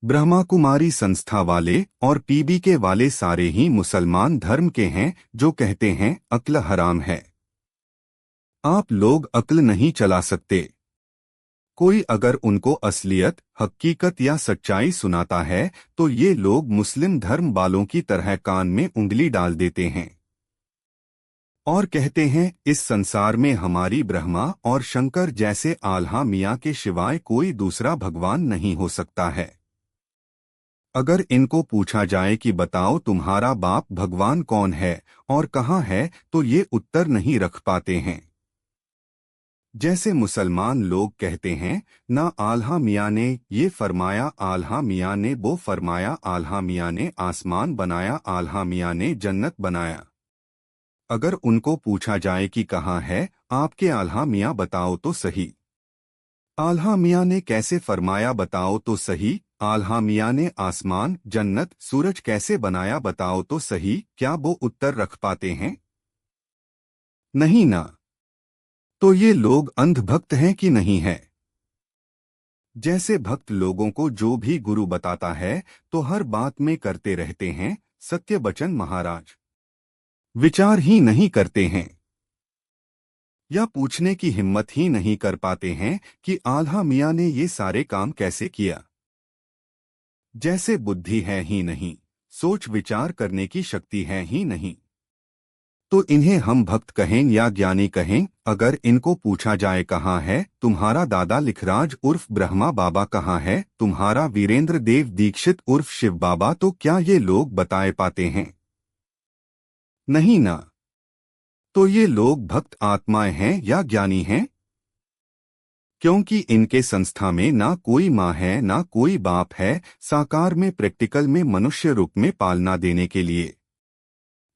ब्रह्मा कुमारी संस्था वाले और पीबीके वाले सारे ही मुसलमान धर्म के हैं जो कहते हैं अक्ल हराम है। आप लोग अक्ल नहीं चला सकते। कोई अगर उनको असलियत, हकीकत या सच्चाई सुनाता है तो ये लोग मुस्लिम धर्म वालों की तरह कान में उंगली डाल देते हैं और कहते हैं इस संसार में हमारी ब्रह्मा और शंकर जैसे आल्हा मियाँ के सिवाय कोई दूसरा भगवान नहीं हो सकता है। अगर इनको पूछा जाए कि बताओ तुम्हारा बाप भगवान कौन है और कहाँ है तो ये उत्तर नहीं रख पाते हैं। जैसे मुसलमान लोग कहते हैं ना आल्हा मियाँ ने ये फरमाया, आल्हा मियाँ ने वो फरमाया, आल्हा मियाँ ने आसमान बनाया, आल्हा मियाँ ने जन्नत बनाया। अगर उनको पूछा जाए कि कहाँ है आपके आल्हा मियाँ बताओ तो सही, आल्हा मियाँ ने कैसे फरमाया बताओ तो सही, आल्हा मियाँ ने आसमान, जन्नत, सूरज कैसे बनाया बताओ तो सही, क्या वो उत्तर रख पाते हैं? नहीं ना। तो ये लोग अंधभक्त हैं कि नहीं है? जैसे भक्त लोगों को जो भी गुरु बताता है तो हर बात में करते रहते हैं, सत्य बचन महाराज विचार ही नहीं करते हैं या पूछने की हिम्मत ही नहीं कर पाते हैं कि आल्हा मियाँ ने ये सारे काम कैसे किया। जैसे बुद्धि है ही नहीं, सोच विचार करने की शक्ति है ही नहीं, तो इन्हें हम भक्त कहें या ज्ञानी कहें। अगर इनको पूछा जाए कहाँ है तुम्हारा दादा लिखराज उर्फ ब्रह्मा बाबा, कहाँ है तुम्हारा वीरेंद्र देव दीक्षित उर्फ शिव बाबा, तो क्या ये लोग बताए पाते हैं? नहीं ना। तो ये लोग भक्त आत्माएं हैं या ज्ञानी हैं? क्योंकि इनके संस्था में ना कोई माँ है ना कोई बाप है, साकार में प्रैक्टिकल में मनुष्य रूप में पालना देने के लिए।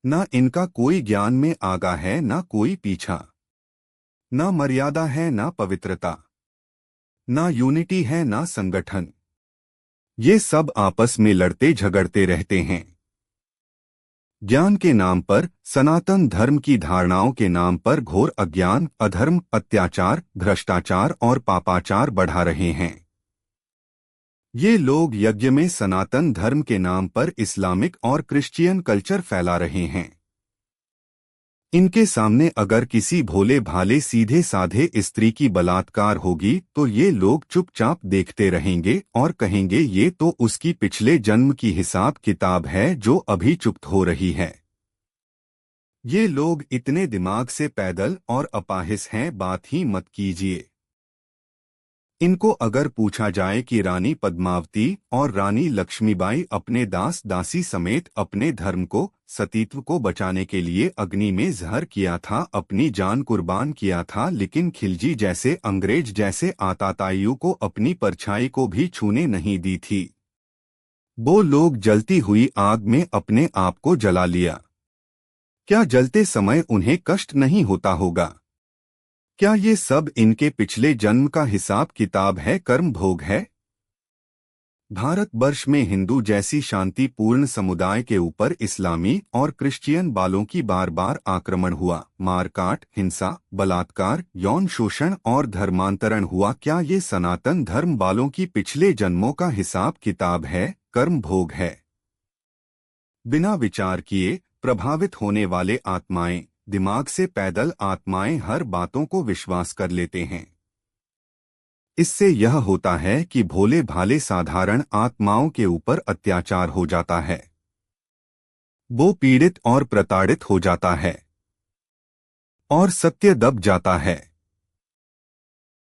ना इनका कोई ज्ञान में आगा है ना कोई पीछा, ना मर्यादा है ना पवित्रता, ना यूनिटी है ना संगठन। ये सब आपस में लड़ते झगड़ते रहते हैं। ज्ञान के नाम पर, सनातन धर्म की धारणाओं के नाम पर घोर अज्ञान, अधर्म, अत्याचार, भ्रष्टाचार और पापाचार बढ़ा रहे हैं। ये लोग यज्ञ में सनातन धर्म के नाम पर इस्लामिक और क्रिश्चियन कल्चर फैला रहे हैं। इनके सामने अगर किसी भोले भाले सीधे साधे स्त्री की बलात्कार होगी तो ये लोग चुपचाप देखते रहेंगे और कहेंगे ये तो उसकी पिछले जन्म की हिसाब किताब है जो अभी चुप्त हो रही है। ये लोग इतने दिमाग से पैदल और अपाहिज हैं, बात ही मत कीजिए। इनको अगर पूछा जाए कि रानी पद्मावती और रानी लक्ष्मीबाई अपने दास दासी समेत अपने धर्म को, सतीत्व को बचाने के लिए अग्नि में जहर किया था, अपनी जान कुर्बान किया था, लेकिन खिलजी जैसे अंग्रेज जैसे आताताइयों को अपनी परछाई को भी छूने नहीं दी थी। वो लोग जलती हुई आग में अपने आप को जला लिया। क्या जलते समय उन्हें कष्ट नहीं होता होगा? क्या ये सब इनके पिछले जन्म का हिसाब किताब है, कर्म भोग है? भारतवर्ष में हिंदू जैसी शांतिपूर्ण समुदाय के ऊपर इस्लामी और क्रिश्चियन वालों की बार बार आक्रमण हुआ, मारकाट, हिंसा, बलात्कार, यौन शोषण और धर्मांतरण हुआ। क्या ये सनातन धर्म वालों की पिछले जन्मों का हिसाब किताब है, कर्म भोग है? बिना विचार किए प्रभावित होने वाले आत्माएं, दिमाग से पैदल आत्माएं हर बातों को विश्वास कर लेते हैं। इससे यह होता है कि भोले भाले साधारण आत्माओं के ऊपर अत्याचार हो जाता है, वो पीड़ित और प्रताड़ित हो जाता है और सत्य दब जाता है।